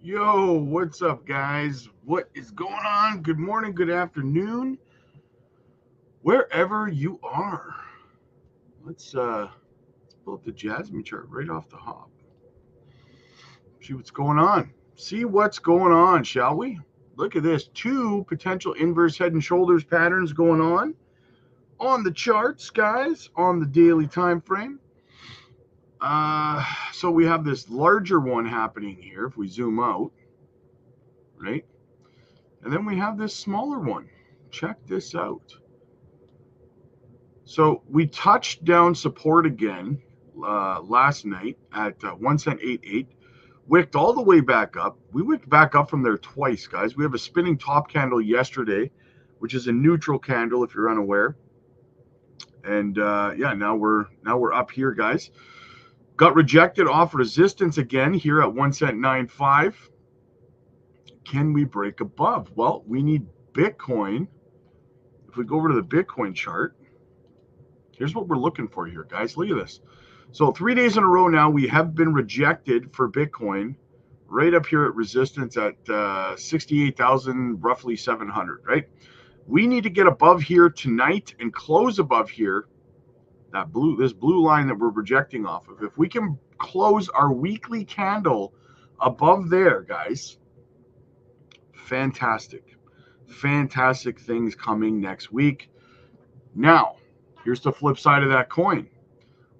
Yo, what's up, guys? What is going on? Good morning, good afternoon, wherever you are. Let's pull up the JASMY chart right off the hop. See what's going on. See what's going on, shall we? Look at this. Two potential inverse head and shoulders patterns going on the charts, guys, on the daily time frame. So we have this larger one happening here if we zoom out, right? And then we have this smaller one. Check this out. So we touched down support again last night at 1 cent 88. Wicked all the way back up. We wicked back up from there twice, guys. We have a spinning top candle yesterday, which is a neutral candle if you're unaware. And yeah, now we're up here, guys. Got rejected off resistance again here at 1 cent 95. Can we break above? Well, we need Bitcoin. If we go over to the Bitcoin chart, here's what we're looking for here, guys. Look at this. So 3 days in a row now, we have been rejected for Bitcoin right up here at resistance at 68,000, roughly 700, right? We need to get above here tonight and close above here, this blue line that we're rejecting off of. If we can close our weekly candle above there, guys, fantastic. Fantastic things coming next week. Now, here's the flip side of that coin.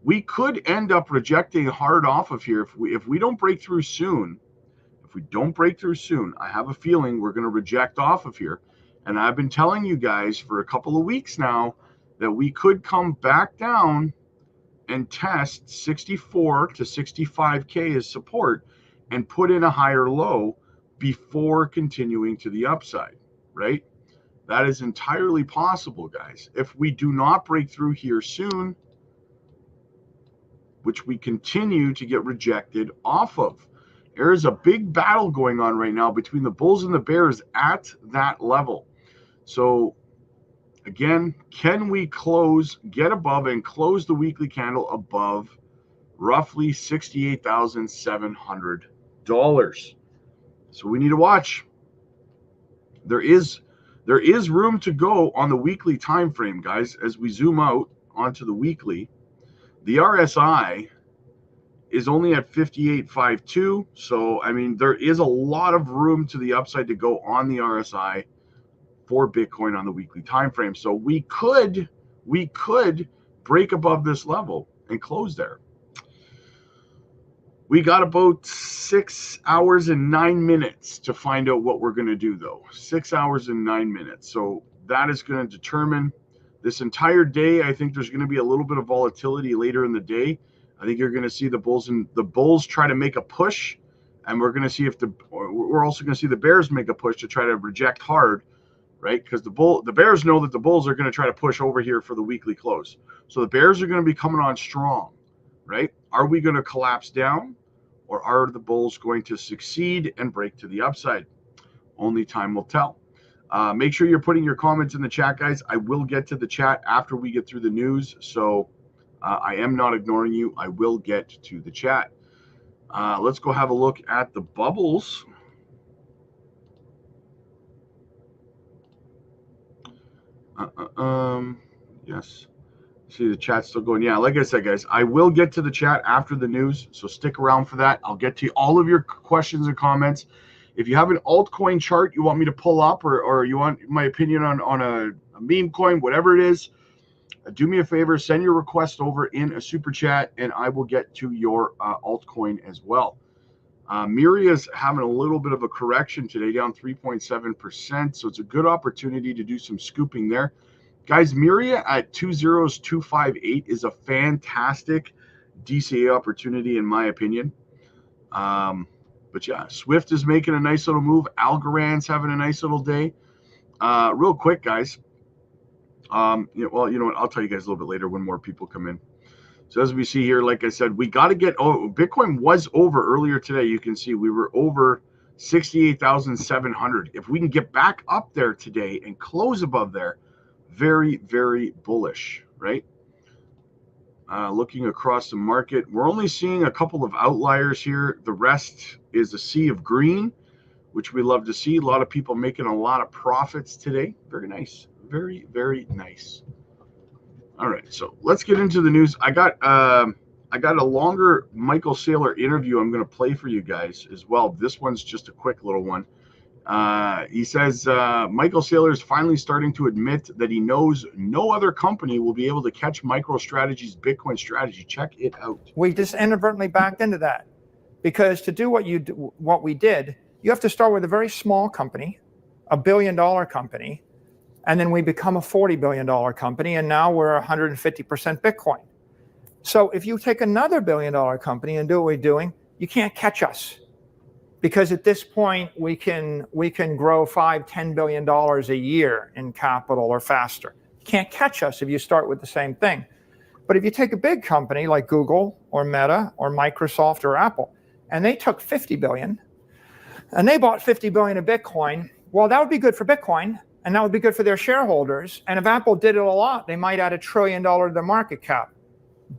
We could end up rejecting hard off of here if we don't break through soon. If we don't break through soon, I have a feeling we're going to reject off of here. And I've been telling you guys for a couple of weeks now that we could come back down and test 64 to 65K as support and put in a higher low before continuing to the upside, right? That is entirely possible, guys. If we do not break through here soon, which we continue to get rejected off of. There is a big battle going on right now between the bulls and the bears at that level. So again, can we get above and close the weekly candle above roughly $68,700? So we need to watch. There is room to go on the weekly time frame, guys. As we zoom out onto the weekly, the RSI is only at 58.52. So, I mean, there is a lot of room to the upside to go on the RSI for Bitcoin on the weekly time frame. So we could break above this level and close there. We got about 6 hours and 9 minutes to find out what we're going to do, though. 6 hours and 9 minutes. So that is going to determine this entire day. I think there's going to be a little bit of volatility later in the day. I think you're going to see the bulls try to make a push, and we're going to see we're also going to see the bears make a push to try to reject hard, right? Because the bears know that the bulls are going to try to push over here for the weekly close. So the bears are going to be coming on strong, right? Are we going to collapse down, or are the bulls going to succeed and break to the upside? Only time will tell. Make sure you're putting your comments in the chat, guys. I will get to the chat after we get through the news. So I am not ignoring you. I will get to the chat. Let's go have a look at the bubbles. Yes. See the chat still going. Yeah, like I said, guys, I will get to the chat after the news. So stick around for that. I'll get to all of your questions and comments. If you have an altcoin chart you want me to pull up, or you want my opinion on a meme coin, whatever it is, do me a favor, send your request over in a super chat, and I will get to your altcoin as well. Miria's having a little bit of a correction today, down 3.7%. So it's a good opportunity to do some scooping there. Guys, Miria at 20258 is a fantastic DCA opportunity, in my opinion. But yeah, Swift is making a nice little move. Algorand's having a nice little day. Real quick, guys. Well, you know what? I'll tell you guys a little bit later when more people come in. So as we see here, like I said, we got to get. Oh, Bitcoin was over earlier today. You can see we were over 68,700. If we can get back up there today and close above there, very, very bullish, right? Looking across the market, we're only seeing a couple of outliers here. The rest is a sea of green, which we love to see. A lot of people making a lot of profits today. Very nice. Very, very nice. All right, so let's get into the news. I got a longer Michael Saylor interview I'm going to play for you guys as well. This one's just a quick little one. He says Michael Saylor is finally starting to admit that he knows no other company will be able to catch MicroStrategy's Bitcoin strategy. Check it out. We just inadvertently backed into that, because to do what we did, you have to start with a very small company, $1 billion company, and then we become a $40 billion company, and now we're 150% Bitcoin. So if you take another $1 billion company and do what we're doing, you can't catch us. Because at this point, we can grow $5–10 billion a year in capital or faster. You can't catch us if you start with the same thing. But if you take a big company like Google or Meta or Microsoft or Apple, and they took 50 billion, and they bought 50 billion of Bitcoin, well, that would be good for Bitcoin, and that would be good for their shareholders. And if Apple did it a lot, they might add $1 trillion to their market cap.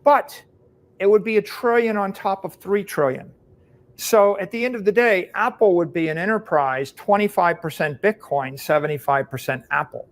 But it would be $1 trillion on top of 3 trillion. So at the end of the day, Apple would be an enterprise, 25% Bitcoin, 75% Apple.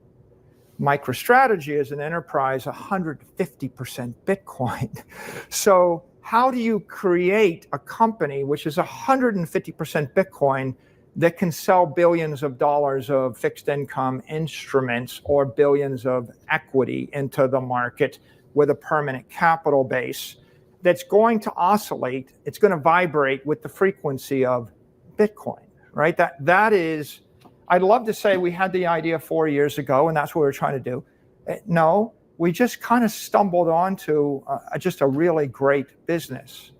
MicroStrategy is an enterprise, 150% Bitcoin. So how do you create a company which is 150% Bitcoin that can sell billions of dollars of fixed income instruments or billions of equity into the market with a permanent capital base that's going to oscillate, it's going to vibrate with the frequency of Bitcoin, right? That is, I'd love to say we had the idea 4 years ago and that's what we were trying to do. No, we just kind of stumbled onto just a really great business.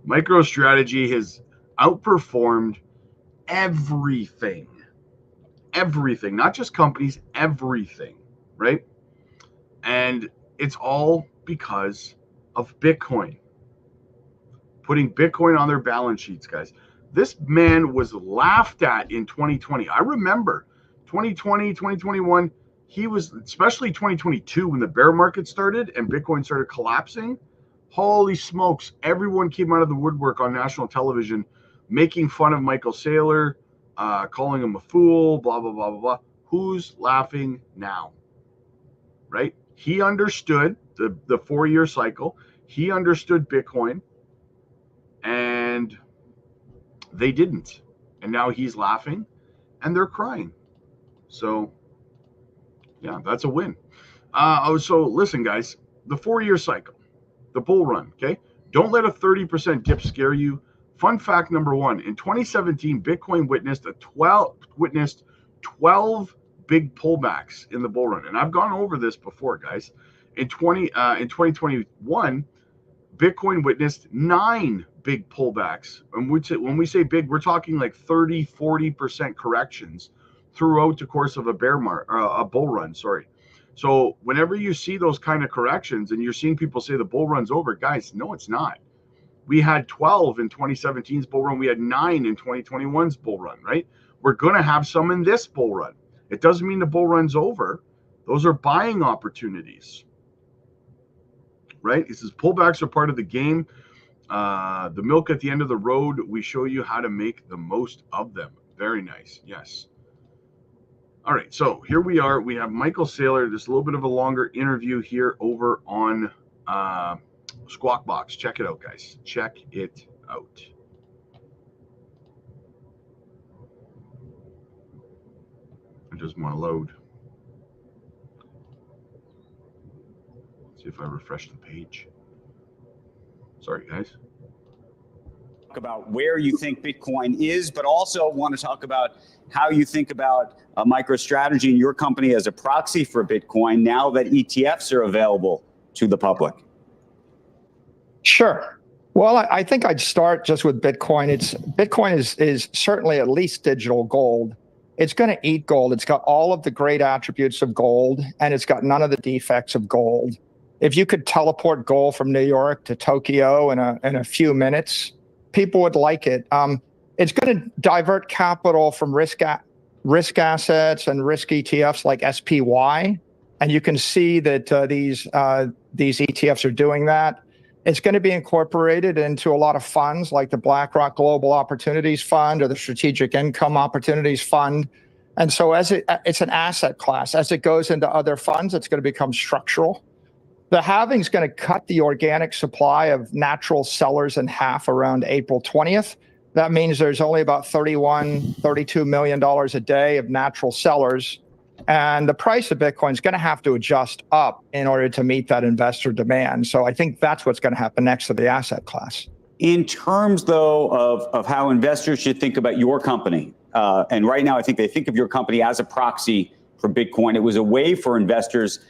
MicroStrategy has outperformed everything, not just companies, everything, right? And it's all because of Bitcoin. Putting Bitcoin on their balance sheets, guys. This man was laughed at in 2020. I remember 2020, 2021, he was, especially 2022 when the bear market started and Bitcoin started collapsing. Holy smokes, everyone came out of the woodwork on national television making fun of Michael Saylor, calling him a fool, blah, blah, blah, blah, blah. Who's laughing now? Right? He understood the 4-year cycle. He understood Bitcoin, and they didn't. And now he's laughing, and they're crying. So, yeah, that's a win. So listen, guys, the 4-year cycle, the bull run, okay? Don't let a 30% dip scare you. Fun fact number 1, in 2017, Bitcoin witnessed 12 big pullbacks in the bull run. And I've gone over this before, guys. In 2021, Bitcoin witnessed 9 big pullbacks. And when we say big, we're talking like 30–40% corrections throughout the course of a bull run, sorry. So whenever you see those kind of corrections and you're seeing people say the bull run's over, guys, no, it's not. We had 12 in 2017's bull run. We had 9 in 2021's bull run, right? We're going to have some in this bull run. It doesn't mean the bull run's over. Those are buying opportunities, right? It says pullbacks are part of the game. The milk at the end of the road. We show you how to make the most of them. Very nice. Yes. All right. So here we are. We have Michael Saylor. There's a little bit of a longer interview here over on Squawk Box. Check it out, guys. Check it out. It doesn't want to load. Let's see if I refresh the page. Sorry, guys. Talk about where you think Bitcoin is, but also want to talk about how you think about MicroStrategy and your company as a proxy for Bitcoin now that ETFs are available to the public. Sure. Well, I think I'd start just with Bitcoin. Bitcoin is certainly at least digital gold. It's going to eat gold. It's got all of the great attributes of gold, and it's got none of the defects of gold. If you could teleport gold from New York to Tokyo in a few minutes, people would like it. It's going to divert capital from risk assets and risk ETFs like SPY, and you can see that these ETFs are doing that. It's going to be incorporated into a lot of funds like the BlackRock Global Opportunities Fund or the Strategic Income Opportunities Fund. And so as it's an asset class, as it goes into other funds, it's going to become structural. The halving is going to cut the organic supply of natural sellers in half around April 20th. That means there's only about $32 million a day of natural sellers. And the price of Bitcoin is going to have to adjust up in order to meet that investor demand. So I think that's what's going to happen next to the asset class. In terms, though, of how investors should think about your company, and right now I think they think of your company as a proxy for Bitcoin. It was a way for investors,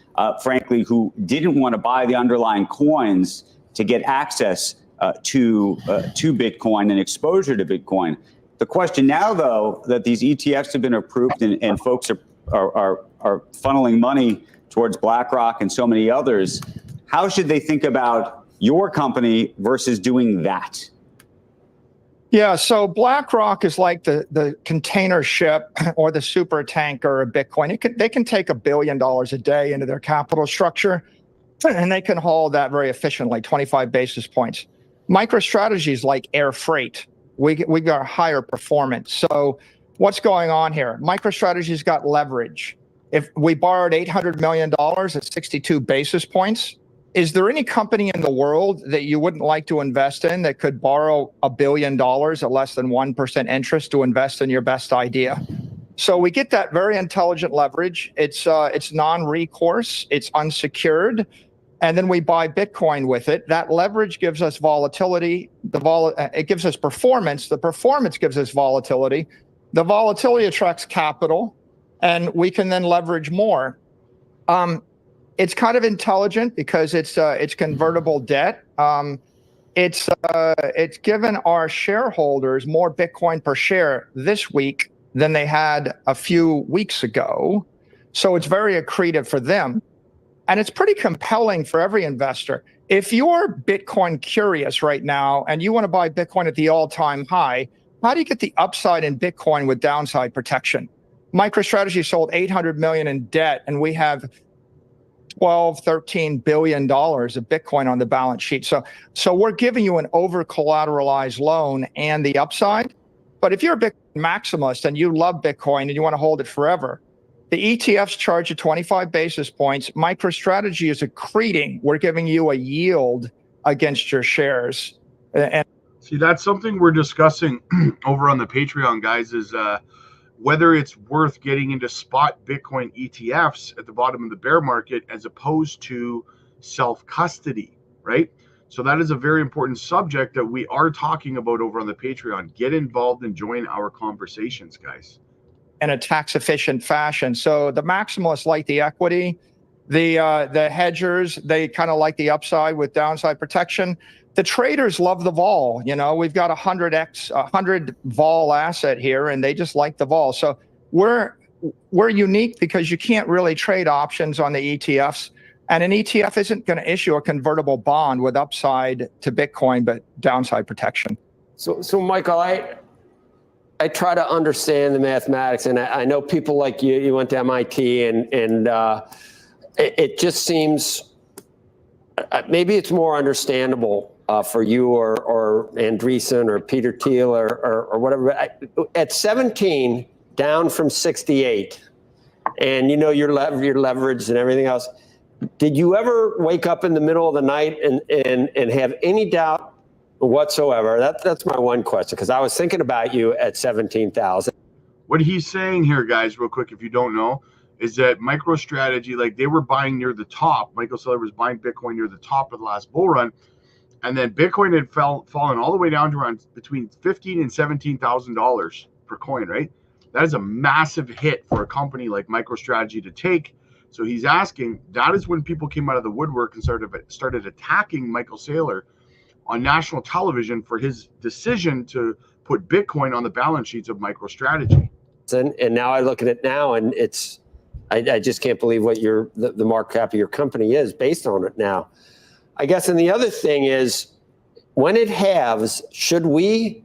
frankly, who didn't want to buy the underlying coins to get access to Bitcoin and exposure to Bitcoin. The question now, though, that these ETFs have been approved and folks are funneling money towards BlackRock and so many others, how should they think about your company versus doing that? Yeah, so BlackRock is like the container ship or the super tanker of Bitcoin. They can take $1 billion a day into their capital structure, and they can haul that very efficiently, 25 basis points. MicroStrategy is like air freight. We got higher performance. So what's going on here? MicroStrategy's got leverage. If we borrowed $800 million at 62 basis points, is there any company in the world that you wouldn't like to invest in that could borrow $1 billion at less than 1% interest to invest in your best idea? So we get that very intelligent leverage. It's non-recourse, it's unsecured, and then we buy Bitcoin with it. That leverage gives us volatility. It gives us performance. The performance gives us volatility. The volatility attracts capital, and we can then leverage more. It's kind of intelligent because it's convertible debt. It's given our shareholders more Bitcoin per share this week than they had a few weeks ago. So it's very accretive for them. And it's pretty compelling for every investor. If you're Bitcoin curious right now and you want to buy Bitcoin at the all-time high, how do you get the upside in Bitcoin with downside protection? MicroStrategy sold $800 million in debt, and we have $13 billion of Bitcoin on the balance sheet. So we're giving you an over-collateralized loan and the upside. But if you're a Bitcoin maximalist and you love Bitcoin and you want to hold it forever, the ETFs charge you 25 basis points. MicroStrategy is accreting. We're giving you a yield against your shares. And see, that's something we're discussing over on the Patreon, guys, is whether it's worth getting into spot Bitcoin ETFs at the bottom of the bear market as opposed to self-custody, right? So that is a very important subject that we are talking about over on the Patreon. Get involved and join our conversations, guys. In a tax-efficient fashion. So the maximalists like the equity, the hedgers, they kind of like the upside with downside protection. The traders love the vol. You know, we've got 100 vol asset here, and they just like the vol. So we're unique because you can't really trade options on the ETFs, and an ETF isn't going to issue a convertible bond with upside to Bitcoin but downside protection. So Michael, I try to understand the mathematics, and I know people like you went to MIT, and it just seems maybe it's more understandable for you or Andreessen or Peter Thiel or whatever. At 17, down from 68, and you know your leverage and everything else, did you ever wake up in the middle of the night and have any doubt whatsoever? That's my one question, because I was thinking about you at 17,000. What he's saying here, guys, real quick, if you don't know, is that MicroStrategy, like they were buying near the top. Michael Saylor was buying Bitcoin near the top of the last bull run, and then Bitcoin had fallen all the way down to around between $15,000 and $17,000 per coin, right? That is a massive hit for a company like MicroStrategy to take. So he's asking, that is when people came out of the woodwork and started attacking Michael Saylor on national television for his decision to put Bitcoin on the balance sheets of MicroStrategy. And now I look at it now, and I just can't believe what the market cap of your company is based on it now. I guess, and the other thing is, when it halves, should we,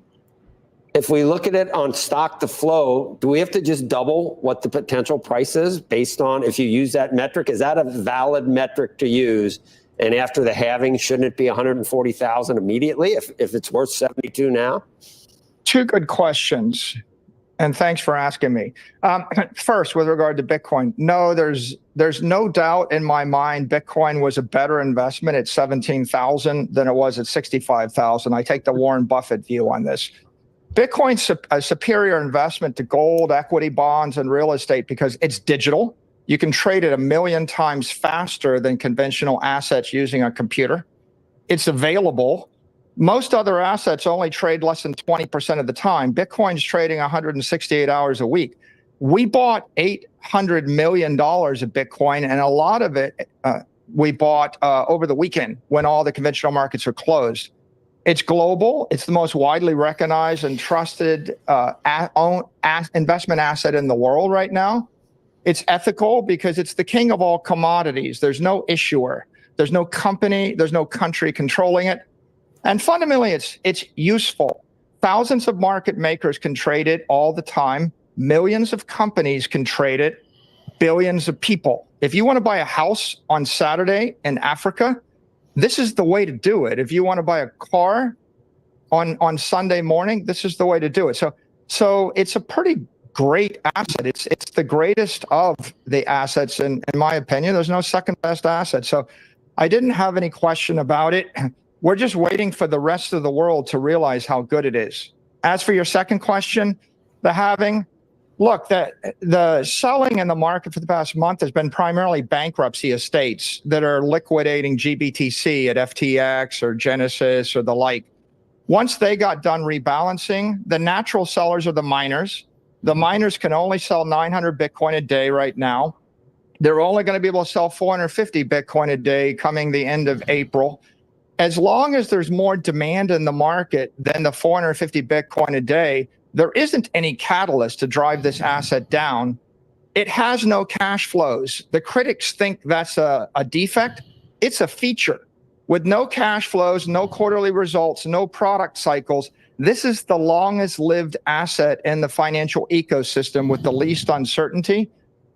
if we look at it on stock to flow, do we have to just double what the potential price is based on, if you use that metric? Is that a valid metric to use And after the halving, shouldn't it be 140,000 immediately if it's worth 72 now? Two good questions, and thanks for asking me. First, with regard to Bitcoin, no, there's no doubt in my mind Bitcoin was a better investment at 17,000 than it was at 65,000. I take the Warren Buffett view on this. Bitcoin's a superior investment to gold, equity, bonds, and real estate because it's digital. You can trade it 1 million times faster than conventional assets using a computer. It's available. Most other assets only trade less than 20% of the time. Bitcoin's trading 168 hours a week. We bought $800 million of Bitcoin, and a lot of it we bought over the weekend when all the conventional markets are closed. It's global. It's the most widely recognized and trusted investment asset in the world right now. It's ethical because it's the king of all commodities. There's no issuer. There's no company. There's no country controlling it. And fundamentally, it's useful. Thousands of market makers can trade it all the time. Millions of companies can trade it. Billions of people. If you want to buy a house on Saturday in Africa, this is the way to do it. If you want to buy a car on Sunday morning, this is the way to do it. So it's a pretty great asset. It's the greatest of the assets, in my opinion. There's no second best asset. So I didn't have any question about it. We're just waiting for the rest of the world to realize how good it is. As for your second question, the halving, look, the selling in the market for the past month has been primarily bankruptcy estates that are liquidating GBTC at FTX or Genesis or the like. Once they got done rebalancing, the natural sellers are the miners. The miners can only sell 900 Bitcoin a day right now. They're only going to be able to sell 450 Bitcoin a day coming the end of April. As long as there's more demand in the market than the 450 Bitcoin a day, there isn't any catalyst to drive this asset down. It has no cash flows. The critics think that's a defect. It's a feature. With no cash flows, no quarterly results, no product cycles, this is the longest lived asset in the financial ecosystem with the least uncertainty.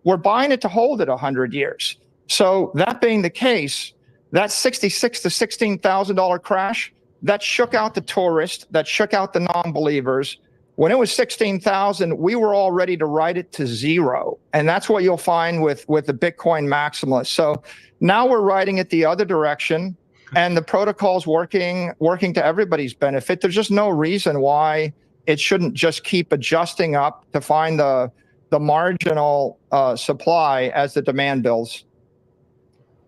We're buying it to hold it 100 years. So that being the case, that $66,000 to $16,000 crash, that shook out the tourists, that shook out the non-believers. When it was 16,000, we were all ready to write it to zero. And that's what you'll find with the Bitcoin maximalists. So now we're writing it the other direction, and the protocol's working to everybody's benefit. There's just no reason why it shouldn't just keep adjusting up to find the marginal supply as the demand builds.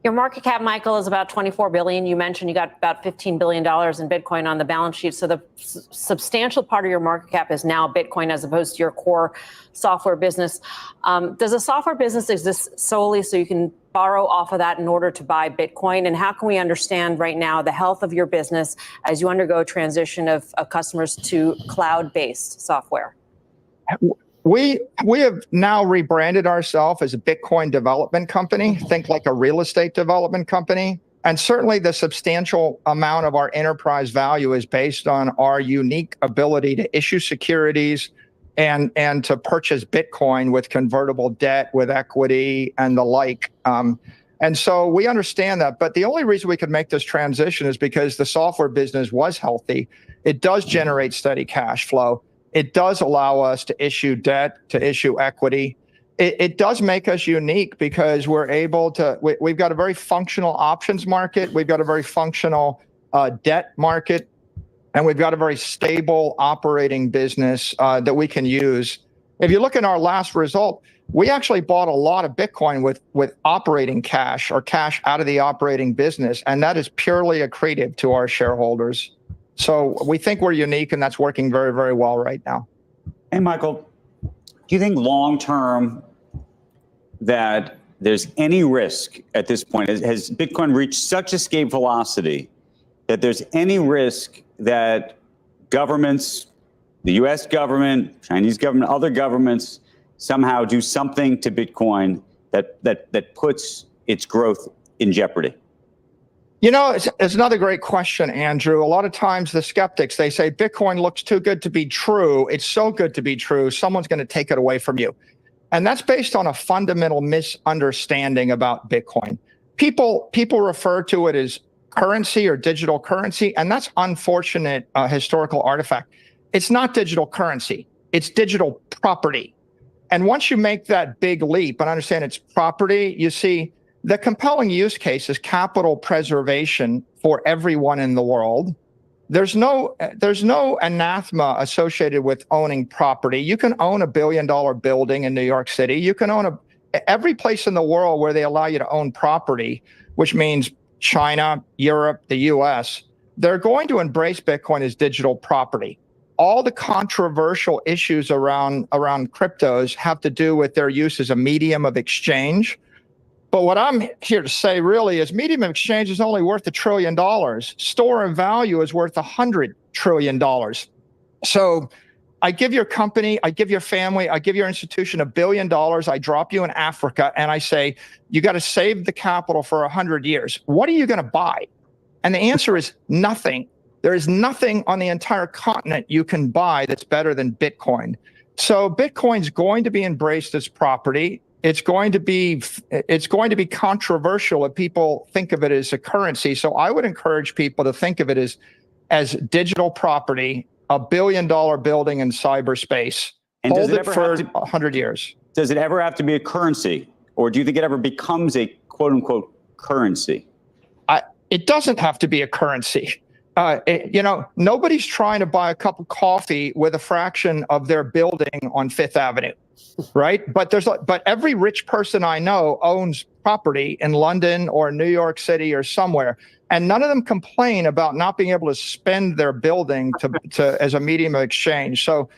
Your market cap, Michael, is about $24 billion. You mentioned you got about $15 billion in Bitcoin on the balance sheet. So the substantial part of your market cap is now Bitcoin as opposed to your core software business. Does a software business exist solely so you can borrow off of that in order to buy Bitcoin? And how can we understand right now the health of your business as you undergo transition of customers to cloud-based software? We have now rebranded ourselves as a Bitcoin development company, think like a real estate development company. And certainly the substantial amount of our enterprise value is based on our unique ability to issue securities and to purchase Bitcoin with convertible debt, with equity and the like. And so we understand that. But the only reason we could make this transition is because the software business was healthy. It does generate steady cash flow. It does allow us to issue debt, to issue equity. It does make us unique because we're able to, we've got a very functional options market. We've got a very functional debt market, and we've got a very stable operating business that we can use. If you look in our last result, we actually bought a lot of Bitcoin with operating cash or cash out of the operating business, and that is purely accretive to our shareholders. So we think we're unique, and that's working very, very well right now. Hey, Michael, do you think long-term that there's any risk at this point? Has Bitcoin reached such escape velocity that there's any risk that governments, the US government, Chinese government, other governments somehow do something to Bitcoin that puts its growth in jeopardy? You know, it's another great question, Andrew. A lot of times the skeptics, they say Bitcoin looks too good to be true. It's so good to be true. Someone's going to take it away from you. And that's based on a fundamental misunderstanding about Bitcoin. people refer to it as currency or digital currency, and that's unfortunate historical artifact. It's not digital currency, it's digital property. And once you make that big leap and understand it's property, you see the compelling use case is capital preservation for everyone in the world. There's no anathema associated with owning property. You can own $1 billion building in New York City. You can own every place in the world where they allow you to own property, which means China, Europe, the US, they're going to embrace Bitcoin as digital property. All the controversial issues around cryptos have to do with their use as a medium of exchange. But what I'm here to say really is medium of exchange is only worth $1 trillion. Store of value is worth $100 trillion. So I give your company, I give your family, I give your institution $1 billion. I drop you in Africa and I say, you got to save the capital for 100 years. What are you going to buy? And the answer is nothing. There is nothing on the entire continent you can buy that's better than Bitcoin. So Bitcoin's going to be embraced as property. It's going to be controversial if people think of it as a currency. So I would encourage people to think of it as digital property, $1 billion building in cyberspace. And hold it for 100 years. Does it ever have to be a currency, or do you think it ever becomes a quote unquote currency? It doesn't have to be a currency. Nobody's trying to buy a cup of coffee with a fraction of their building on Fifth Avenue, right? But every rich person I know owns property in London or New York City or somewhere, and none of them complain about not being able to spend their building to as a medium of exchange. So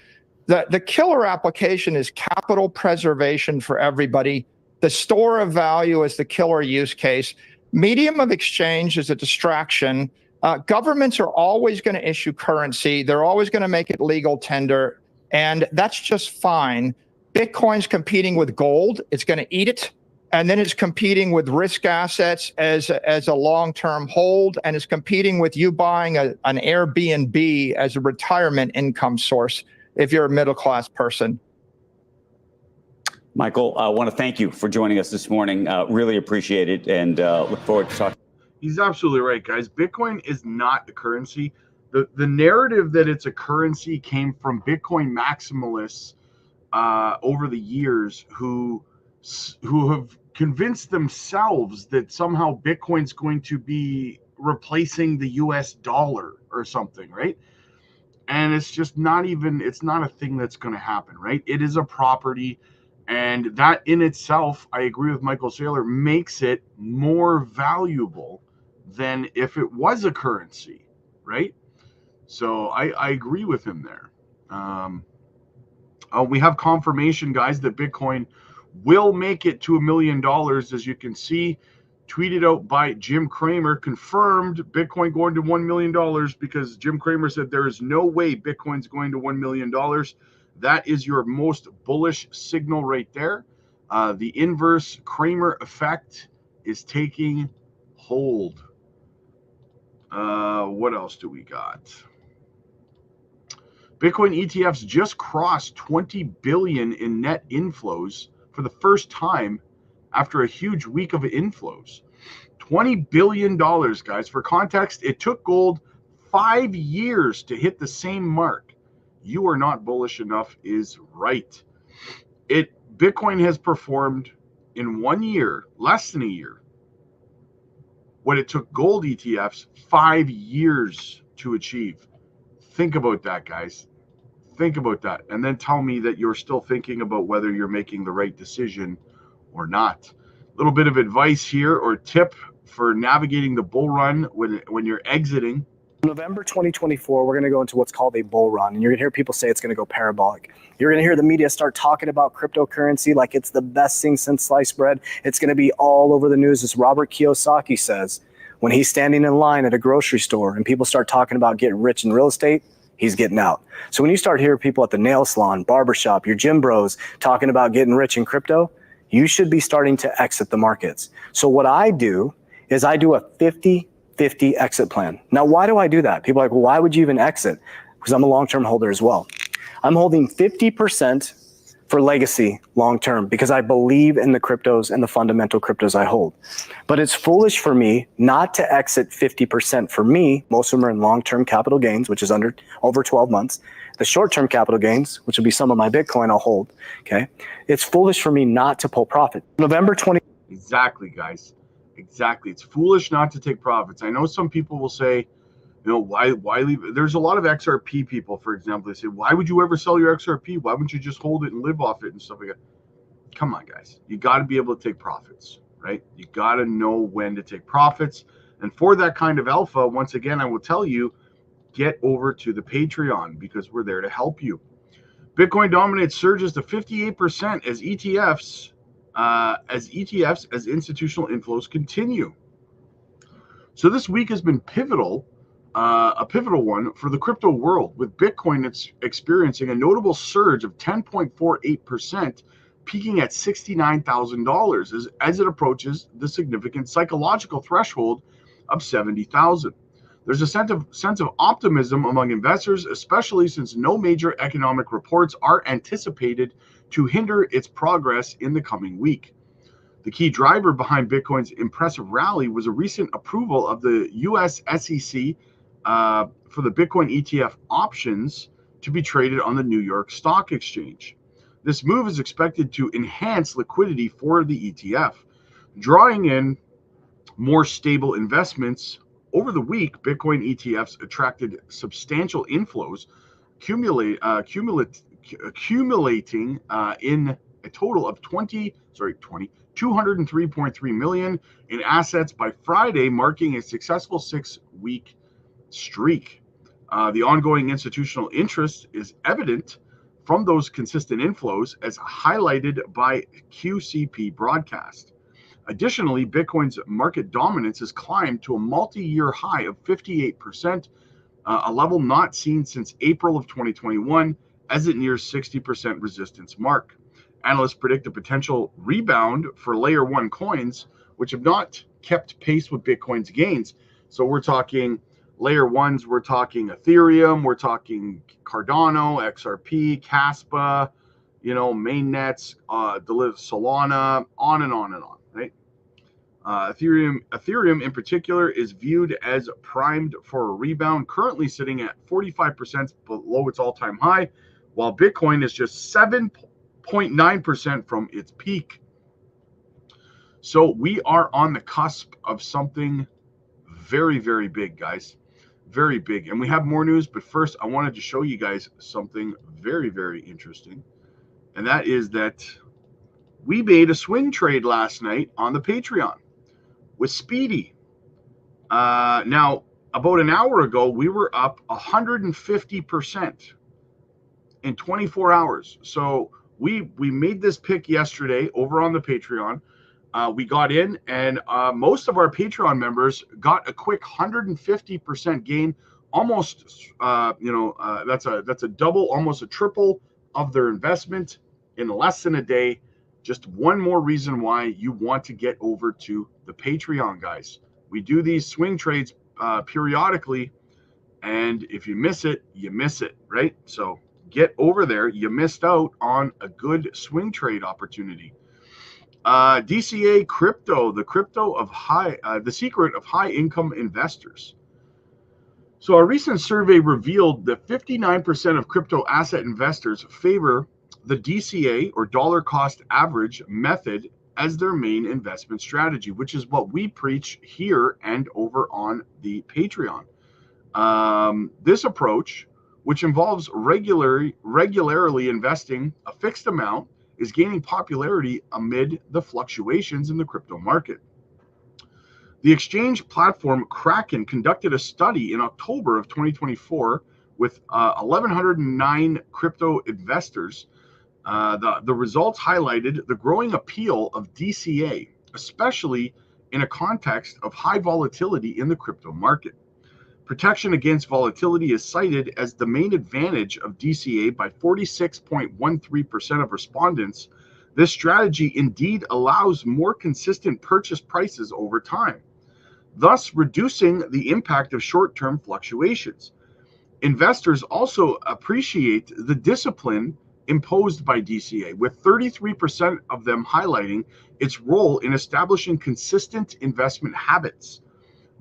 the killer application is capital preservation for everybody. The store of value is the killer use case. Medium of exchange is a distraction. Governments are always going to issue currency. They're always going to make it legal tender, and that's just fine. Bitcoin's competing with gold. It's going to eat it, and then it's competing with risk assets as a long-term hold, and it's competing with you buying an Airbnb as a retirement income source if you're a middle-class person. Michael, I want to thank you for joining us this morning. Really appreciate it, and look forward to talking. He's absolutely right, guys. Bitcoin is not a currency. The narrative that it's a currency came from Bitcoin maximalists over the years who have convinced themselves that somehow Bitcoin's going to be replacing the US dollar or something, right? And it's just it's not a thing that's going to happen, right? It is a property. And that in itself, I agree with Michael Saylor, makes it more valuable than if it was a currency, right? So I agree with him there. We have confirmation, guys, that Bitcoin will make it to $1 million, as you can see, tweeted out by Jim Cramer, confirmed Bitcoin going to $1 million, because Jim Cramer said there is no way Bitcoin's going to $1 million. That is your most bullish signal right there. The inverse Cramer effect is taking hold. What else do we got? Bitcoin ETFs just crossed 20 billion in net inflows for the first time after a huge week of inflows. $20 billion, guys. For context, it took gold 5 years to hit the same mark. You are not bullish enough is right. Bitcoin has performed in 1 year, less than a year, what it took gold ETFs 5 years to achieve. Think about that, guys. Think about that. And then tell me that you're still thinking about whether you're making the right decision or not. A little bit of advice here, or tip for navigating the bull run when you're exiting. November 2024, we're going to go into what's called a bull run, and you're going to hear people say it's going to go parabolic. You're going to hear the media start talking about cryptocurrency like it's the best thing since sliced bread. It's going to be all over the news, as Robert Kiyosaki says. When he's standing in line at a grocery store and people start talking about getting rich in real estate, he's getting out. So when you start hearing people at the nail salon, barbershop, your gym bros talking about getting rich in crypto, you should be starting to exit the markets. So what I do is I do a 50-50 exit plan. Now, why do I do that? People are like, well, why would you even exit? Because I'm a long-term holder as well. I'm holding 50% for legacy long term because I believe in the cryptos and the fundamental cryptos I hold. But it's foolish for me not to exit 50%. For me, most of them are in long-term capital gains, which is over 12 months. The short-term capital gains, which will be some of my Bitcoin I'll hold, okay? It's foolish for me not to pull profit. November 20. Exactly, guys. Exactly. It's foolish not to take profits. I know some people will say, you know, why leave? There's a lot of XRP people, for example. They say, why would you ever sell your XRP? Why wouldn't you just hold it and live off it and stuff like that? Come on, guys. You got to be able to take profits, right? You got to know when to take profits. And for that kind of alpha, once again, I will tell you, get over to the Patreon because we're there to help you. Bitcoin dominates surges to 58% as ETFs, as institutional inflows continue. So this week has been pivotal. A pivotal one for the crypto world, with Bitcoin experiencing a notable surge of 10.48%, peaking at $69,000 as it approaches the significant psychological threshold of 70,000. There's a sense of optimism among investors, especially since no major economic reports are anticipated to hinder its progress in the coming week. The key driver behind Bitcoin's impressive rally was a recent approval of the US SEC for the Bitcoin ETF options to be traded on the New York Stock Exchange. This move is expected to enhance liquidity for the ETF, drawing in more stable investments. Over the week, Bitcoin ETFs attracted substantial inflows, accumulating in a total of 203.3 million in assets by Friday, marking a successful 6-week streak. The ongoing institutional interest is evident from those consistent inflows, as highlighted by QCP broadcast. Additionally, Bitcoin's market dominance has climbed to a multi-year high of 58%, a level not seen since April of 2021, as it nears 60% resistance mark. Analysts predict a potential rebound for layer 1 coins, which have not kept pace with Bitcoin's gains. So we're talking layer 1s, we're talking Ethereum, we're talking Cardano, XRP, KASPA, you know, mainnets, Solana, on and on and on, right? Ethereum in particular is viewed as primed for a rebound, currently sitting at 45% below its all-time high, while Bitcoin is just 7.9% from its peak. So we are on the cusp of something very, very big, guys. Very big. And we have more news, but first I wanted to show you guys something very, very interesting. And that is that we made a swing trade last night on the Patreon with Speedy. Now, about an hour ago, we were up 150% in 24 hours. So we made this pick yesterday over on the Patreon. We got in, and most of our Patreon members got a quick 150% gain. Almost, that's a double, almost a triple of their investment in less than a day. Just one more reason why you want to get over to the Patreon, guys. We do these swing trades periodically, and if you miss it, you miss it, right? So get over there. You missed out on a good swing trade opportunity. DCA crypto, the secret of high income investors. So a recent survey revealed that 59% of crypto asset investors favor the DCA, or dollar cost average method, as their main investment strategy, which is what we preach here and over on the Patreon. This approach, which involves regularly investing a fixed amount, is gaining popularity amid the fluctuations in the crypto market. The exchange platform Kraken conducted a study in October of 2024 with 1,109 crypto investors. The results highlighted the growing appeal of DCA, especially in a context of high volatility in the crypto market. Protection against volatility is cited as the main advantage of DCA by 46.13% of respondents. This strategy indeed allows more consistent purchase prices over time, thus reducing the impact of short-term fluctuations. Investors also appreciate the discipline imposed by DCA, with 33% of them highlighting its role in establishing consistent investment habits.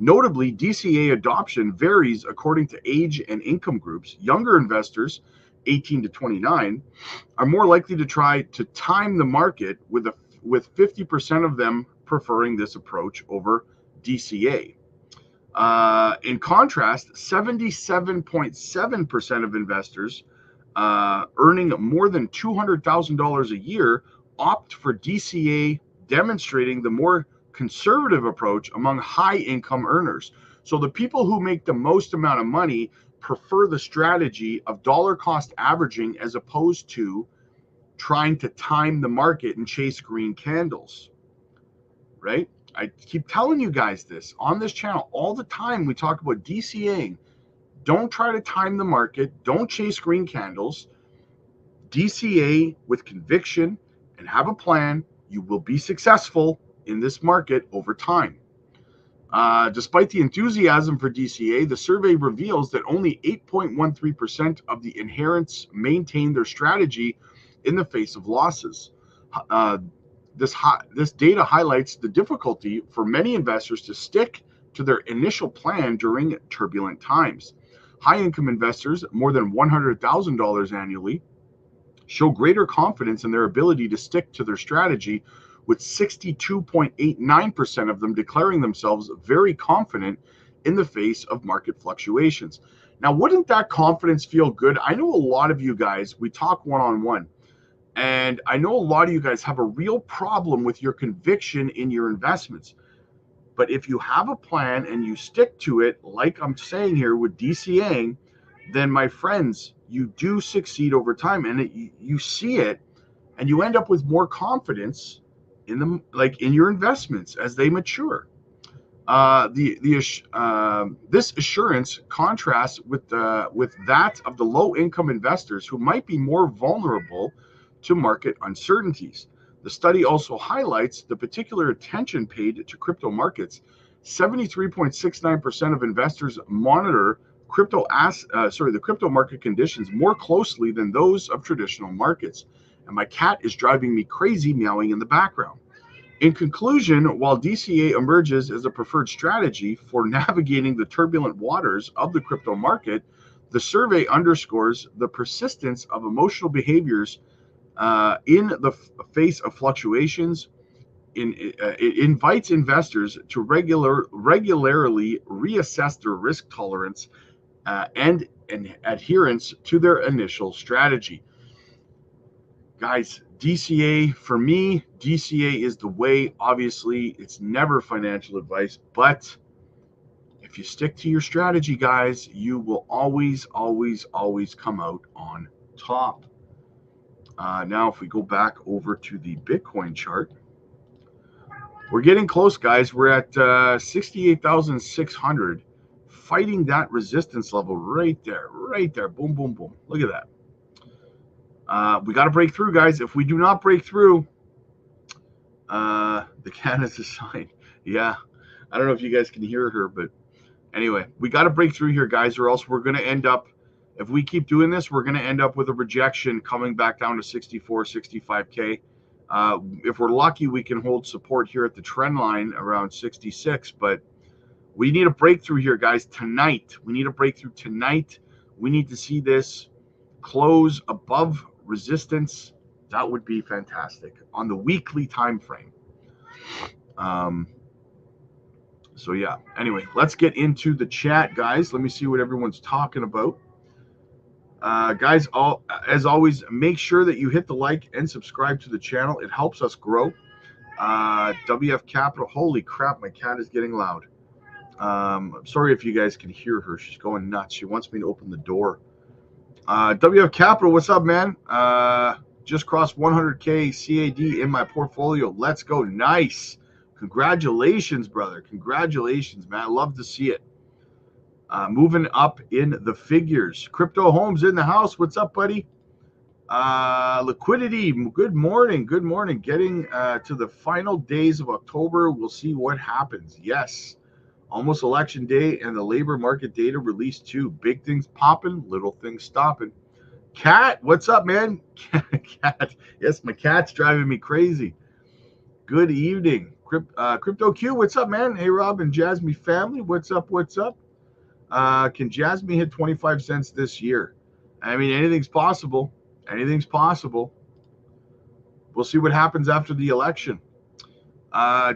Notably, DCA adoption varies according to age and income groups. Younger investors, 18 to 29, are more likely to try to time the market, with 50% of them preferring this approach over DCA. In contrast, 77.7% of investors earning more than $200,000 a year opt for DCA, demonstrating the more conservative approach among high income earners. So the people who make the most amount of money prefer the strategy of dollar cost averaging as opposed to trying to time the market and chase green candles, right? I keep telling you guys this on this channel all the time. We talk about DCAing. Don't try to time the market. Don't chase green candles. DCA with conviction and have a plan. You will be successful in this market over time. Despite the enthusiasm for DCA, the survey reveals that only 8.13% of the adherents maintain their strategy in the face of losses. This data highlights the difficulty for many investors to stick to their initial plan during turbulent times. High-income investors, more than $100,000 annually, show greater confidence in their ability to stick to their strategy, with 62.89% of them declaring themselves very confident in the face of market fluctuations. Now, wouldn't that confidence feel good? I know a lot of you guys, we talk one-on-one, and I know a lot of you guys have a real problem with your conviction in your investments. But if you have a plan and you stick to it, like I'm saying here with DCAing, then my friends, you do succeed over time, and you see it, and you end up with more confidence in them, like in your investments as they mature. This assurance contrasts with that of the low-income investors who might be more vulnerable to market uncertainties. The study also highlights the particular attention paid to crypto markets. 73.69% of investors monitor the crypto market conditions more closely than those of traditional markets. And my cat is driving me crazy, meowing in the background. In conclusion, while DCA emerges as a preferred strategy for navigating the turbulent waters of the crypto market, the survey underscores the persistence of emotional behaviors in the face of fluctuations. It invites investors to regularly reassess their risk tolerance and adherence to their initial strategy. Guys, DCA, for me, DCA is the way. Obviously, it's never financial advice, but if you stick to your strategy, guys, you will always, always, always come out on top. Now, if we go back over to the Bitcoin chart, we're getting close, guys. We're at 68,600, fighting that resistance level right there, Boom, boom, boom. Look at that. We got to break through, guys. If we do not break through, the cat is a sign. Yeah, I don't know if you guys can hear her, but anyway, we got to break through here, guys, or else we're going to end up, if we keep doing this, we're going to end up with a rejection coming back down to 64, 65K. If we're lucky, we can hold support here at the trend line around 66, but we need a breakthrough here, guys, tonight. We need a breakthrough tonight. We need to see this close above resistance. That would be fantastic on the weekly time frame. So yeah, anyway, let's get into the chat, guys. Let me see what everyone's talking about. Guys, as always, make sure that you hit the like and subscribe to the channel. It helps us grow. WF Capital, holy crap, my cat is getting loud. I'm sorry if you guys can hear her. She's going nuts. She wants me to open the door. WF Capital, what's up, man? Just crossed 100K CAD in my portfolio. Let's go. Nice. Congratulations, brother. Congratulations, man. I love to see it. Moving up in the figures. Crypto Homes in the house. What's up, buddy? Liquidity. Good morning. Good morning. Getting to the final days of October. We'll see what happens. Yes. Almost election day and the labor market data released too. Big things popping, little things stopping. Cat, what's up, man? Cat, yes, my cat's driving me crazy. Good evening. Crypto Q, what's up, man? Hey, Rob and Jasmy family, what's up? What's up? Can Jasmy hit 25 cents this year? I mean, anything's possible. Anything's possible. We'll see what happens after the election.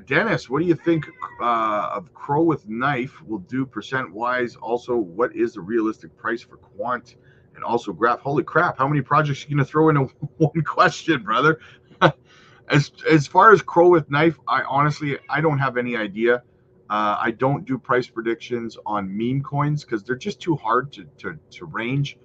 Dennis, what do you think of Crow with Knife will do percent-wise? Also, what is the realistic price for Quant and also Graph? Holy crap, how many projects are you going to throw into one question, brother? As far as Crow with Knife, I honestly don't have any idea. I don't do price predictions on meme coins because they're just too hard to range.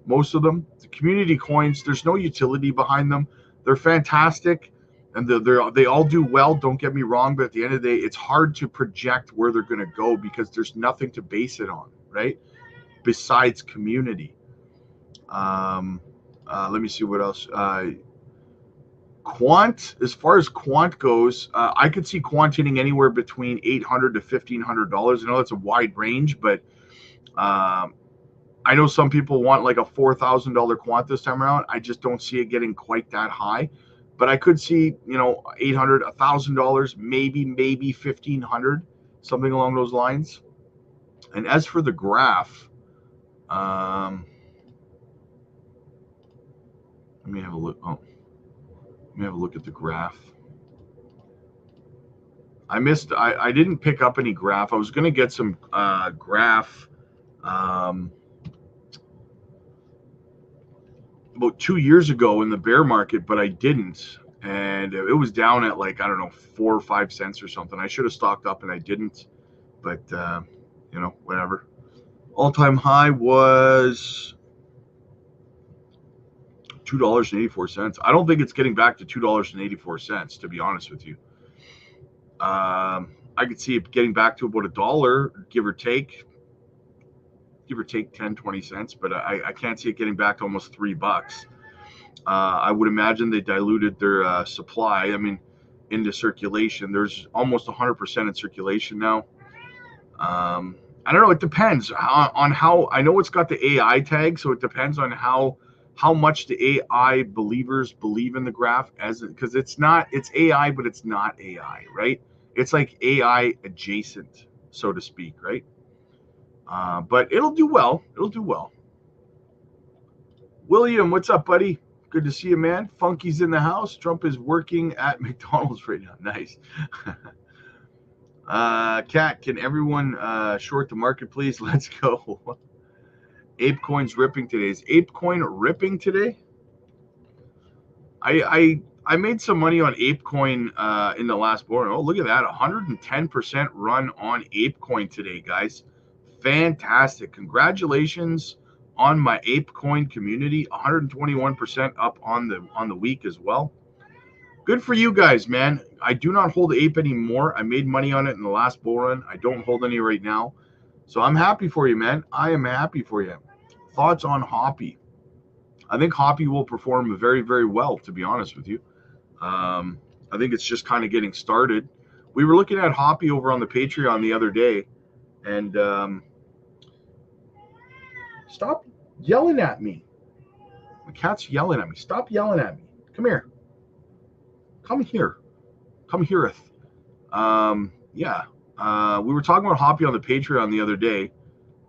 Most of them, the community coins, there's no utility behind them. They're fantastic, and they all do well. Don't get me wrong, but at the end of the day, it's hard to project where they're going to go because there's nothing to base it on, right? Besides community. Let me see what else. Quant, as far as Quant goes, I could see Quant hitting anywhere between $800 to $1,500. I know that's a wide range, but I know some people want like a $4,000 Quant this time around. I just don't see it getting quite that high, but I could see, $800, $1,000, maybe $1,500, something along those lines. And as for the graph, let me have a look. Let me have a look at the graph. I didn't pick up any graph. I was going to get some graph about 2 years ago in the bear market, but I didn't. And it was down at like, I don't know, 4 or 5 cents or something. I should have stocked up and I didn't, but whatever. All-time high was $2.84. I don't think it's getting back to $2.84, to be honest with you. I could see it getting back to about $1, give or take 10, 20 cents, but I can't see it getting back to almost $3. I would imagine they diluted their supply, into circulation. There's almost 100% in circulation now. I don't know. It depends on how. I know it's got the AI tag, so it depends on how much the AI believers believe in the graph, because it's AI, but it's not AI, right? It's like AI adjacent, so to speak, right? But it'll do well. It'll do well. William, what's up, buddy? Good to see you, man. Funky's in the house. Trump is working at McDonald's right now. Nice. Cat, can everyone short the market, please? Let's go. ApeCoin's ripping today. Is ApeCoin ripping today? I made some money on ApeCoin in the last bull run. Oh, look at that. 110% run on ApeCoin today, guys. Fantastic. Congratulations on my ApeCoin community. 121% up on the week as well. Good for you guys, man. I do not hold Ape anymore. I made money on it in the last bull run. I don't hold any right now. So I'm happy for you, man. I am happy for you. Thoughts on Hoppy? I think Hoppy will perform very, very well, to be honest with you. I think it's just kind of getting started. We were looking at Hoppy over on the Patreon the other day, and stop yelling at me. The cat's yelling at me. Stop yelling at me. Come here. Come here. Come heareth. Yeah. We were talking about Hoppy on the Patreon the other day.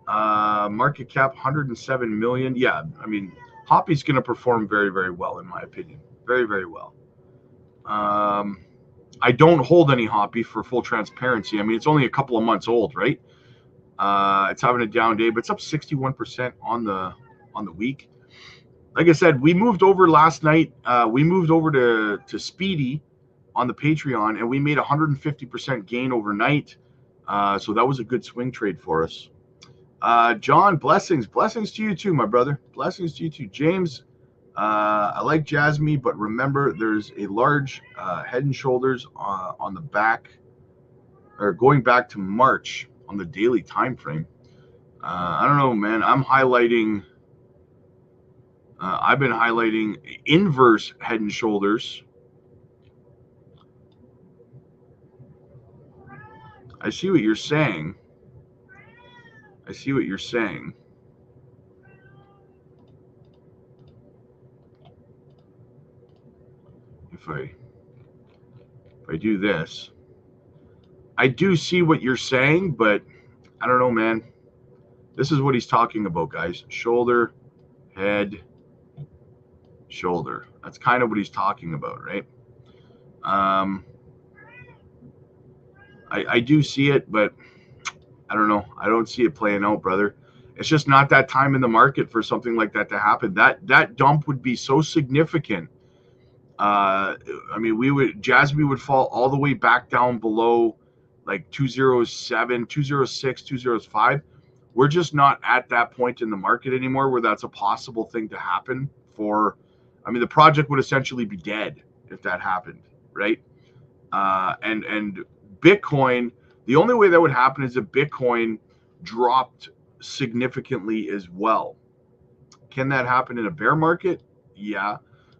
Market cap 107 million. Yeah, Hoppy's going to perform very, very well, in my opinion. Very, very well. I don't hold any Hoppy, for full transparency. It's only a couple of months old, right? It's having a down day, but it's up 61% on the week. Like I said, we moved over last night. We moved over to Speedy on the Patreon, and we made 150% gain overnight. So that was a good swing trade for us. John, blessings to you too, my brother. Blessings to you too. James, I like Jasmy, but remember there's a large head and shoulders on the back, or going back to March on the daily time frame. I don't know, man. I've been highlighting inverse head and shoulders. I see what you're saying. if I do this. I do see what you're saying, but I don't know, man. This is what he's talking about, guys. Shoulder, head, shoulder. That's kind of what he's talking about, right? I do see it, but I don't know. I don't see it playing out, brother. It's just not that time in the market for something like that to happen. That dump would be so significant. I mean, JASMY would fall all the way back down below like 207, 206, 205. We're just not at that point in the market anymore where that's a possible thing to happen for. I mean, the project would essentially be dead if that happened, right? And Bitcoin, the only way that would happen is if Bitcoin dropped significantly as well. Can that happen in a bear market? Yeah.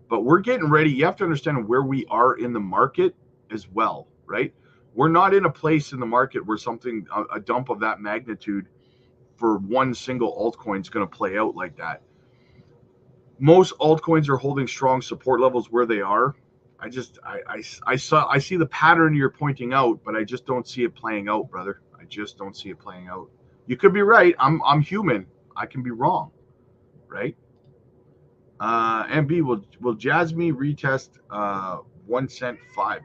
But we're getting ready. You have to understand where we are in the market as well, right? We're not in a place in the market where something, a dump of that magnitude for one single altcoin is going to play out like that. Most altcoins are holding strong support levels where they are. I see the pattern you're pointing out, but I just don't see it playing out, brother. I just don't see it playing out. You could be right. I'm human. I can be wrong, right? MB, will JASMY retest 1 cent 5?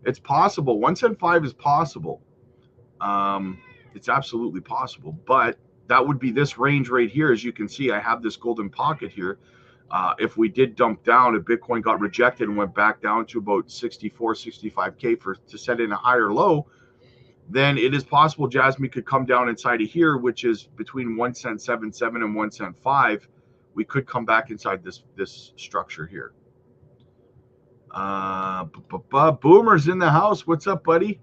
It's possible. 1 cent 5 is possible. It's absolutely possible, but that would be this range right here. As you can see, I have this golden pocket here. If we did dump down, if Bitcoin got rejected and went back down to about 64, 65K to set in a higher low, then it is possible JASMY could come down inside of here, which is between 1 cent 77 and 1 cent 5. We could come back inside this structure here. Boomer's in the house. What's up, buddy?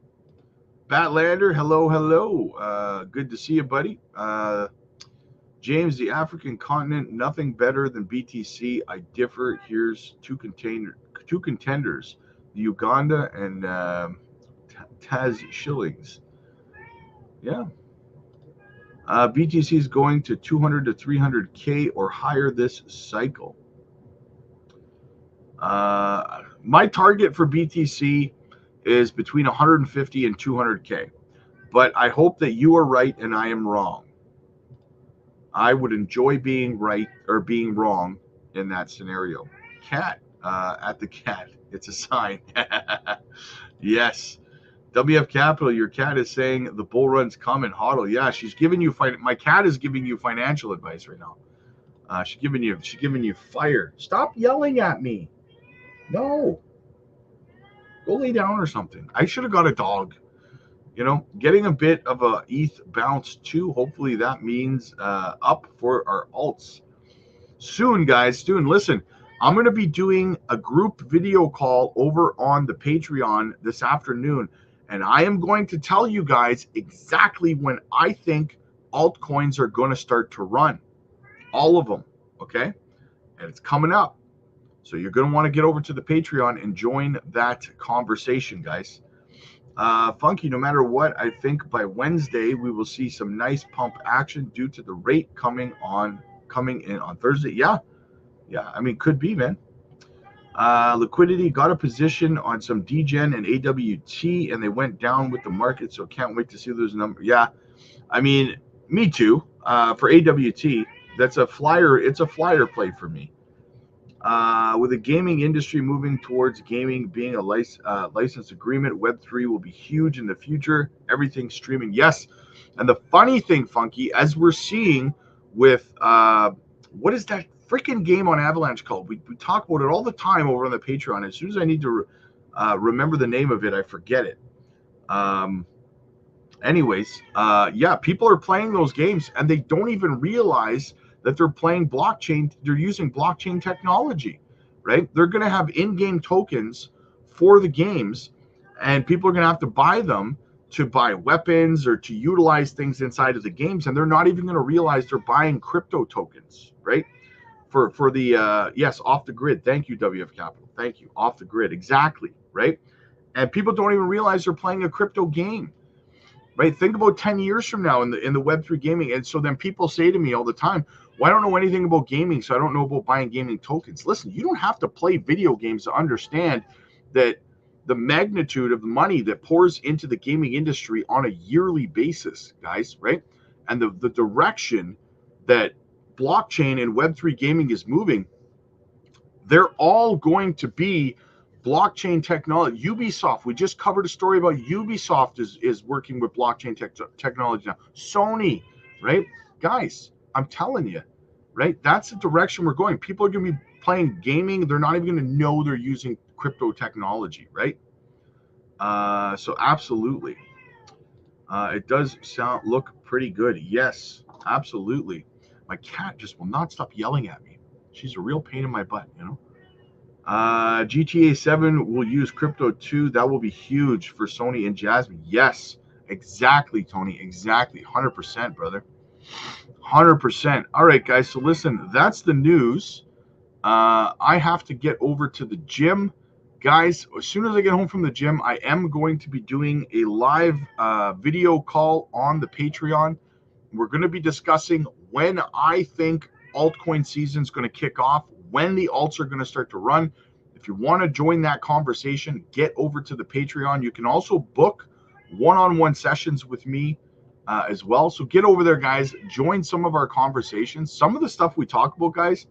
Batlander, hello. Good to see you, buddy. James, the African continent, nothing better than BTC. I differ. Here's two contenders, the Uganda and Taz shillings. Yeah. BTC is going to 200 to 300K or higher this cycle. My target for BTC is between 150 and 200K, but I hope that you are right and I am wrong. I would enjoy being right or being wrong in that scenario. Cat, at the cat. It's a sign. Yes. WF Capital, your cat is saying the bull run's coming. Hodl. Yeah, she's giving you my cat is giving you financial advice right now. She's giving you fire. Stop yelling at me. No. Go lay down or something. I should have got a dog. You know, getting a bit of a ETH bounce too. Hopefully that means up for our alts soon, guys. Soon. Listen, I'm going to be doing a group video call over on the Patreon this afternoon, and I am going to tell you guys exactly when I think altcoins are going to start to run. All of them, okay? And it's coming up. So you're going to want to get over to the Patreon and join that conversation, guys. Funky, no matter what, I think by Wednesday we will see some nice pump action due to the rate coming in on Thursday. Yeah, I mean, could be, man. Liquidity got a position on some DGen and AWT, and they went down with the market, so can't wait to see those numbers. Yeah, I mean, me too. For AWT, that's a flyer. It's a flyer play for me. With the gaming industry moving towards gaming being a license agreement, Web3 will be huge in the future. Everything streaming. Yes. And the funny thing, Funky, as we're seeing with what is that freaking game on Avalanche called? We talk about it all the time over on the Patreon. As soon as I need to remember the name of it, I forget it. Anyways, yeah, people are playing those games and they don't even realize that they're playing blockchain. They're using blockchain technology, right? They're going to have in-game tokens for the games, and people are going to have to buy them to buy weapons or to utilize things inside of the games, and they're not even going to realize they're buying crypto tokens, right? For the yes, off the grid. Thank you, WF Capital. Thank you. Off the grid, exactly, right? And people don't even realize they're playing a crypto game. Right? Think about 10 years from now in the Web3 gaming. And so then people say to me all the time, well, I don't know anything about gaming, so I don't know about buying gaming tokens. Listen, you don't have to play video games to understand that the magnitude of the money that pours into the gaming industry on a yearly basis, guys, right? And the direction that blockchain and Web3 gaming is moving, they're all going to be blockchain technology. Ubisoft, we just covered a story about Ubisoft is working with blockchain technology now. Sony, right? Guys, I'm telling you, right? That's the direction we're going. People are going to be playing gaming. They're not even going to know they're using crypto technology, right? So absolutely. It does look pretty good. Yes, absolutely. My cat just will not stop yelling at me. She's a real pain in my butt, you know. GTA 7 will use crypto too. That will be huge for Sony and JASMY. Yes, exactly, Tony. Exactly. 100%, brother. 100%. All right, guys. So listen, that's the news. I have to get over to the gym. Guys, as soon as I get home from the gym, I am going to be doing a live video call on the Patreon. We're going to be discussing when I think altcoin season is going to kick off, when the alts are going to start to run. If you want to join that conversation, get over to the Patreon. You can also book one-on-one sessions with me as well. So get over there, guys. Join some of our conversations. Some of the stuff we talk about, guys,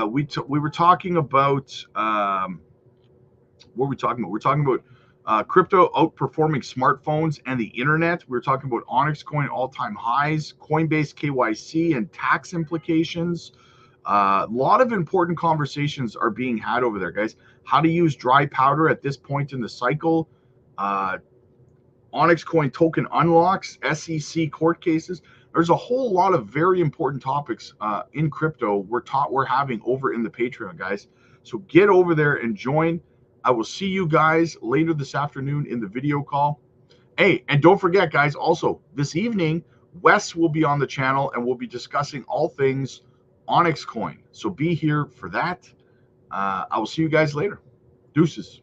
we were talking about what were we talking about? We're talking about crypto outperforming smartphones and the internet. We're talking about Onyx Coin all-time highs, Coinbase KYC and tax implications. A lot of important conversations are being had over there, guys. How to use dry powder at this point in the cycle. Onyx Coin token unlocks, SEC court cases. There's a whole lot of very important topics in crypto we're having over in the Patreon, guys. So get over there and join. I will see you guys later this afternoon in the video call. Hey, and don't forget, guys, also this evening, Wes will be on the channel and we'll be discussing all things Onyx Coin. So be here for that. I will see you guys later. Deuces.